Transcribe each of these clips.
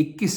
21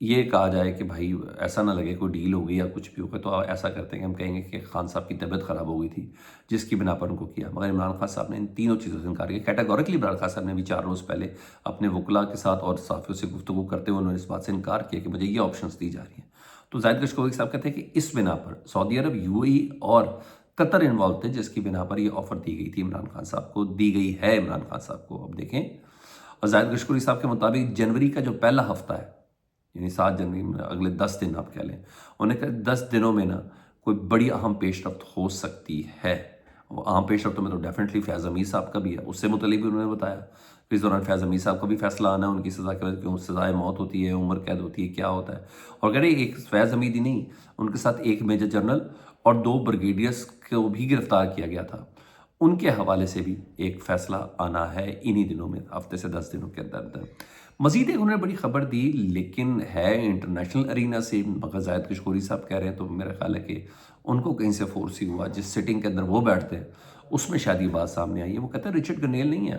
یہ کہا جائے کہ بھائی ایسا نہ لگے کوئی ڈیل ہو گئی یا کچھ بھی ہو گیا، تو ایسا کرتے ہیں کہ ہم کہیں گے کہ خان صاحب کی طبیعت خراب ہو گئی تھی جس کی بنا پر ان کو کیا، مگر عمران خان صاحب نے ان تینوں چیزوں سے انکار کیا کیٹاگوریکلی۔ عمران خان صاحب نے بھی 4 روز پہلے اپنے وکلاء کے ساتھ اور صحافیوں سے گفتگو کرتے ہوئے انہوں نے اس بات سے انکار کیا کہ مجھے یہ آپشنز دی جا رہی ہیں۔ تو زاہد گشکوری صاحب کہتے ہیں کہ اس بنا پر سعودی عرب، یو اے ای اور قطر انوالو تھے، جس کی بنا پر یہ آفر دی گئی تھی عمران خان صاحب کو، دی گئی ہے عمران خان صاحب کو۔ اب دیکھیں، اور زاہد گشکوری صاحب کے مطابق جنوری کا جو پہلا ہفتہ ہے، یعنی 7 جنوری میں، اگلے 10 دن آپ کہہ لیں، انہوں نے کہا 10 دنوں میں نا کوئی بڑی اہم پیش رفت ہو سکتی ہے۔ وہ اہم پیش رفتوں میں تو ڈیفینیٹلی فیاض امیر صاحب کا بھی ہے، اس سے متعلق بھی انہوں نے بتایا کہ اس دوران فیاض امیر صاحب کا بھی فیصلہ آنا ہے، ان کی سزا کی وجہ کیوں سزائے موت ہوتی ہے، عمر قید ہوتی ہے، کیا ہوتا ہے۔ اور کہہ رہے ایک فیاض امیر ہی نہیں، ان کے ساتھ ایک میجر جنرل اور 2 بریگیڈیئرس کو بھی گرفتار کیا گیا تھا، ان کے حوالے سے بھی ایک فیصلہ آنا ہے انہی دنوں میں، ہفتے سے 10 دنوں کے اندر اندر۔ مزید ایک انہوں نے بڑی خبر دی، لیکن ہے انٹرنیشنل ارینا سے، مگر زاہد گشکوری صاحب کہہ رہے ہیں تو میرا خیال ہے کہ ان کو کہیں سے فورس ہی ہوا، جس سیٹنگ کے اندر وہ بیٹھتے ہیں اس میں شاید یہ بات سامنے آئی ہے۔ وہ کہتے ہیں رچرڈ گرنیل نہیں ہے،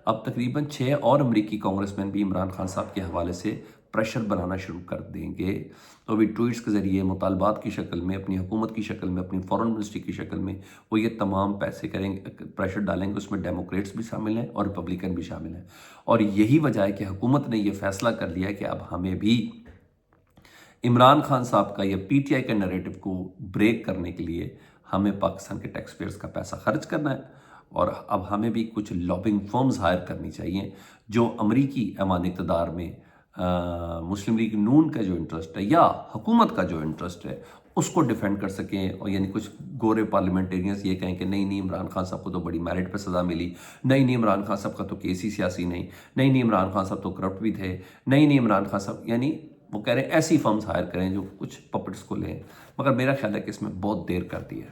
اب تقریباً 6 اور امریکی کانگریس مین بھی عمران خان صاحب کے حوالے سے پریشر بنانا شروع کر دیں گے، تو ابھی ٹویٹس کے ذریعے، مطالبات کی شکل میں، اپنی حکومت کی شکل میں، اپنی فورن منسٹری کی شکل میں وہ یہ تمام پیسے کریں گے، پریشر ڈالیں گے۔ اس میں ڈیموکریٹس بھی شامل ہیں اور ریپبلکن بھی شامل ہیں، اور یہی وجہ ہے کہ حکومت نے یہ فیصلہ کر لیا کہ اب ہمیں بھی عمران خان صاحب کا یا پی ٹی آئی کے نیریٹو کو بریک کرنے کے لیے ہمیں پاکستان کے ٹیکس پیئرز کا پیسہ خرچ کرنا ہے، اور اب ہمیں بھی کچھ لابنگ فرمز ہائر کرنی چاہیے جو امریکی ایوان اقتدار میں مسلم لیگ نون کا جو انٹرسٹ ہے یا حکومت کا جو انٹرسٹ ہے اس کو ڈیفینڈ کر سکیں، اور یعنی کچھ گورے پارلیمنٹیرینز یہ کہیں کہ نہیں عمران خان صاحب کو تو بڑی میرٹ پہ سزا ملی، نہیں عمران خان صاحب کا تو کیس ہی سیاسی نہیں عمران خان صاحب تو کرپٹ بھی تھے، نہیں عمران خان صاحب، یعنی وہ کہہ رہے ہیں ایسی فرمز ہائر کریں جو کچھ پپٹس کو لیں۔ مگر میرا خیال ہے کہ اس میں بہت دیر کر دی ہے،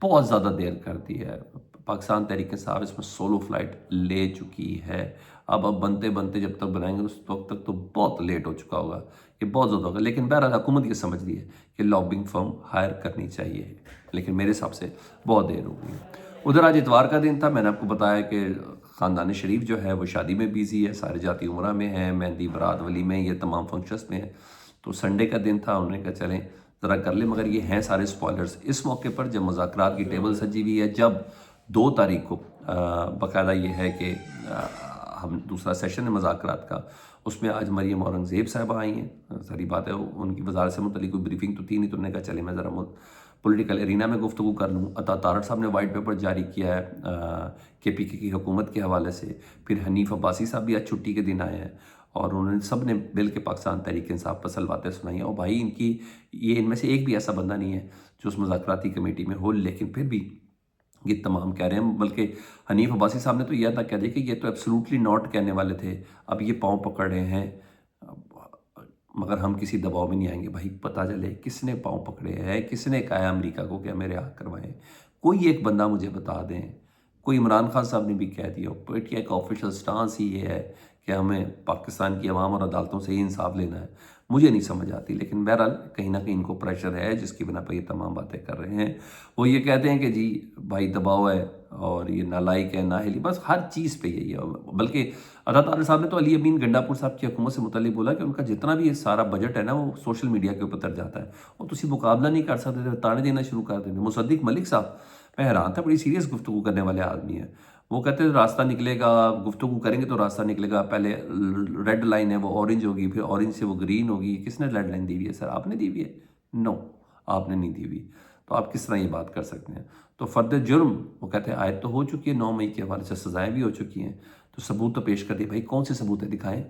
بہت زیادہ دیر کر دی ہے۔ پاکستان تحریک انصاف اس میں سولو فلائٹ لے چکی ہے، اب بنتے بنتے جب تک بنائیں گے اس وقت تک تو بہت لیٹ ہو چکا ہوگا، یہ بہت زیادہ ہوگا۔ لیکن بہرحال حکومت یہ سمجھ رہی ہے کہ لابنگ فرم ہائر کرنی چاہیے، لیکن میرے حساب سے بہت دیر ہو گئی۔ ادھر آج اتوار کا دن تھا، میں نے آپ کو بتایا کہ خاندان شریف جو ہے وہ شادی میں بیزی ہے، سارے جاتی عمرہ میں ہیں، مہندی برات ولیمے یہ تمام فنکشنز میں ہیں، تو سنڈے کا دن تھا، انہوں نے کہا چلیں ذرا کر لیں، مگر یہ ہیں سارے سپوائلرز اس موقع پر جب مذاکرات کی ٹیبل سجی ہوئی ہے، جب 2 تاریخ کو باقاعدہ یہ ہے کہ ہم دوسرا سیشن ہے مذاکرات کا، اس میں آج مریم اورنگزیب صاحبہ آئی ہیں، ساری بات ہے ان کی وزارت سے متعلق کوئی بریفنگ تو تھی نہیں، تو انہوں نے کہا چلے میں ذرا پولیٹیکل ارینا میں گفتگو کر لوں۔ عطا طارٹ صاحب نے وائٹ پیپر جاری کیا ہے کے پی کے کی حکومت کے حوالے سے، پھر حنیف عباسی صاحب بھی آج چھٹی کے دن آئے ہیں، اور انہوں نے سب نے مل کے پاکستان تحریک انصاف پر باتیں سنائی ہیں، اور بھائی ان میں سے ایک بھی ایسا بندہ نہیں ہے جو اس مذاکراتی کمیٹی میں ہو، لیکن پھر بھی یہ تمام کہہ رہے ہیں، بلکہ حنیف عباسی صاحب نے تو یہ تھا کہہ دیا کہ یہ تو ایبسلوٹلی ناٹ کہنے والے تھے، اب یہ پاؤں پکڑ رہے ہیں، مگر ہم کسی دباؤ میں نہیں آئیں گے۔ بھائی پتہ چلے کس نے پاؤں پکڑے ہیں، کس نے کہا ہے امریکہ کو کہ میرے حق کروائیں، کوئی ایک بندہ مجھے بتا دیں۔ کوئی عمران خان صاحب نے بھی کہہ دیا، پی ٹی آئی کا آفیشیل سٹانس ہی یہ ہے کہ ہمیں پاکستان کی عوام اور عدالتوں سے ہی انصاف لینا ہے، مجھے نہیں سمجھ آتی، لیکن بہرحال کہیں نہ کہیں ان کو پریشر ہے جس کی بنا پر یہ تمام باتیں کر رہے ہیں۔ وہ یہ کہتے ہیں کہ جی بھائی دباؤ ہے اور یہ نالائق ہے، نااہلی، بس ہر چیز پہ یہی ہے۔ بلکہ عطا طارٹ صاحب نے تو علی امین گنڈا پور صاحب کی حکومت سے متعلق بولا کہ ان کا جتنا بھی یہ سارا بجٹ ہے نا وہ سوشل میڈیا کے اوپر تر جاتا ہے، اور تسی مقابلہ نہیں کر سکتے تھے، تانے دینا شروع کر دیں۔ مصدق ملک صاحب، میں حیران تھا، بڑی سیریس گفتگو کرنے والے آدمی ہیں، وہ کہتے ہیں راستہ نکلے گا، گفتگو کریں گے تو راستہ نکلے گا، پہلے ریڈ لائن ہے وہ اورنج ہوگی، پھر اورنج سے وہ گرین ہوگی۔ کس نے ریڈ لائن دی ہوئی ہے سر؟ آپ نے دی ہوئی ہے؟ نو، آپ نے نہیں دی ہوئی، تو آپ کس طرح یہ بات کر سکتے ہیں؟ تو فرد جرم وہ کہتے ہیں عائد تو ہو چکی ہے، 9 مئی کے حوالے سے سزائیں بھی ہو چکی ہیں، تو ثبوت تو پیش کر دیے۔ بھائی کون سے ثبوت ہے؟ دکھائیں،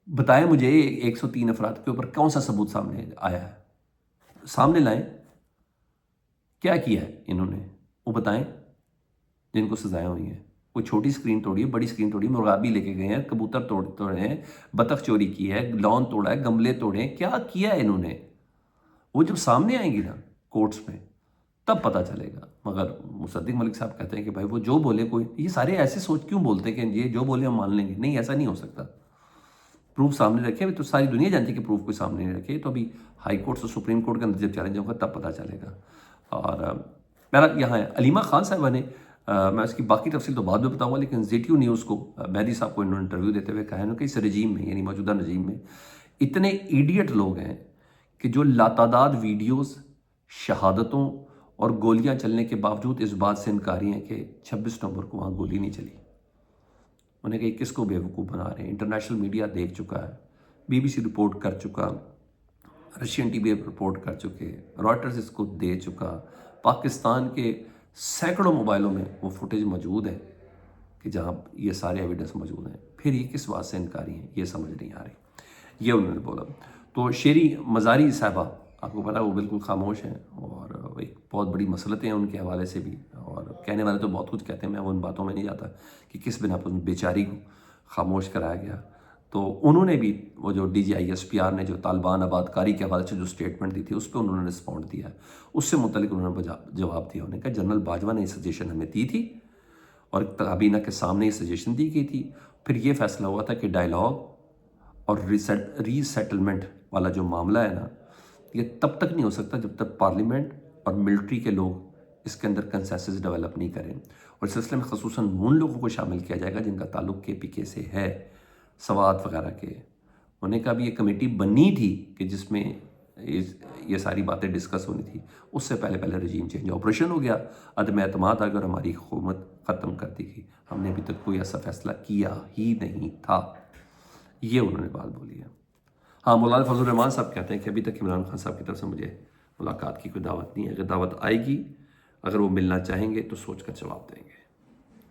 بتائیں مجھے 103 افراد کے اوپر کون سا ثبوت سامنے آیا ہے؟ سامنے لائیں، کیا کیا ہے انہوں نے وہ بتائیں جن کو سزائیں ہوئی ہیں۔ کوئی چھوٹی سکرین توڑی ہے، بڑی سکرین توڑی ہے، مرغابی لے کے گئے ہیں، کبوتر توڑے ہیں، بطخ چوری کی ہے، لان توڑا ہے، گملے توڑے ہیں، کیا کیا ہے انہوں نے؟ وہ جب سامنے آئیں گی نا کورٹس میں تب پتہ چلے گا۔ مگر مصدق ملک صاحب کہتے ہیں کہ بھائی وہ جو بولے، کوئی یہ سارے ایسے سوچ کیوں بولتے ہیں کہ یہ جو بولے ہم مان لیں گے؟ نہیں، ایسا نہیں ہو سکتا، پروف سامنے رکھے، تو ساری دنیا جانتی ہے کہ پروف کوئی سامنے نہیں رکھے، تو ابھی ہائی کورٹ اور سپریم کورٹ کے اندر جب چیلنج ہوگا تب پتہ چلے گا۔ اور میرا یہاں ہے علیمہ خان صاحبہ نے میں اس کی باقی تفصیل تو بعد میں بتاؤں گا، لیکن ZTU نیوز کو مہدی صاحب کو انہوں نے انٹرویو دیتے ہوئے کہا ہے کہ اس رجیم میں، یعنی موجودہ رجیم میں اتنے ایڈیٹ لوگ ہیں کہ جو لاتعداد ویڈیوز، شہادتوں اور گولیاں چلنے کے باوجود اس بات سے انکاری ہیں کہ 26 نومبر کو وہاں گولی نہیں چلی۔ انہیں کہ کس کو بیوقوف بنا رہے ہیں؟ انٹرنیشنل میڈیا دیکھ چکا ہے، BBC رپورٹ کر چکا، رشین ٹی وی رپورٹ کر چکے، رائٹرز اس کو دے چکا، پاکستان کے سینکڑوں موبائلوں میں وہ فوٹیج موجود ہے کہ جہاں یہ سارے ایویڈنس موجود ہیں، پھر یہ کس بات سے انکاری ہیں؟ یہ سمجھ نہیں آ رہی۔ یہ انہوں نے بولا۔ تو شیری مزاری صاحبہ، آپ کو پتا وہ بالکل خاموش ہیں، اور ایک بہت بڑی مسلطیں ہیں ان کے حوالے سے بھی، اور کہنے والے تو بہت کچھ کہتے ہیں، میں ان باتوں میں نہیں جاتا کہ کس بنا پر بیچاری کو خاموش کرایا گیا۔ تو انہوں نے بھی وہ جو DGISPR نے جو طالبان آباد کاری کے حوالے سے جو سٹیٹمنٹ دی تھی، اس پہ انہوں نے رسپونڈ دیا ہے۔ اس سے متعلق انہوں نے جواب دیا، انہوں نے کہا جنرل باجوہ نے یہ سجیشن ہمیں دی تھی اور کابینہ کے سامنے یہ سجیشن دی گئی تھی، پھر یہ فیصلہ ہوا تھا کہ ڈائیلاگ اور ری سیٹلمنٹ والا جو معاملہ ہے نا، یہ تب تک نہیں ہو سکتا جب تک پارلیمنٹ اور ملٹری کے لوگ اس کے اندر کنسنسس ڈیولپ نہیں کریں، اور اس سلسلے میں خصوصاً ان لوگوں کو شامل کیا جائے گا جن کا تعلق KPK سے ہے، سوات وغیرہ کے۔ انہوں نے کہا بھی یہ کمیٹی بنی تھی کہ جس میں یہ ساری باتیں ڈسکس ہونی تھی، اس سے پہلے رجیم چینج آپریشن ہو گیا، عدم اعتماد آ گیا اور ہماری حکومت ختم کر دی گئی۔ ہم نے ابھی تک کوئی ایسا فیصلہ کیا ہی نہیں تھا۔ یہ انہوں نے بات بولی ہے۔ ہاں، مولانا فضل الرحمان صاحب کہتے ہیں کہ ابھی تک عمران خان صاحب کی طرف سے مجھے ملاقات کی کوئی دعوت نہیں ہے، اگر دعوت آئے گی، اگر وہ ملنا چاہیں گے تو سوچ کر جواب دیں گے۔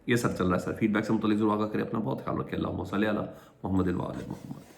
یہ سب چل رہا ہے سر، فیڈ بیک سے متعلق ضرور آگاہ کریں، اپنا بہت خیال رکھیں۔ اللہم صلی علی محمد و آل محمد۔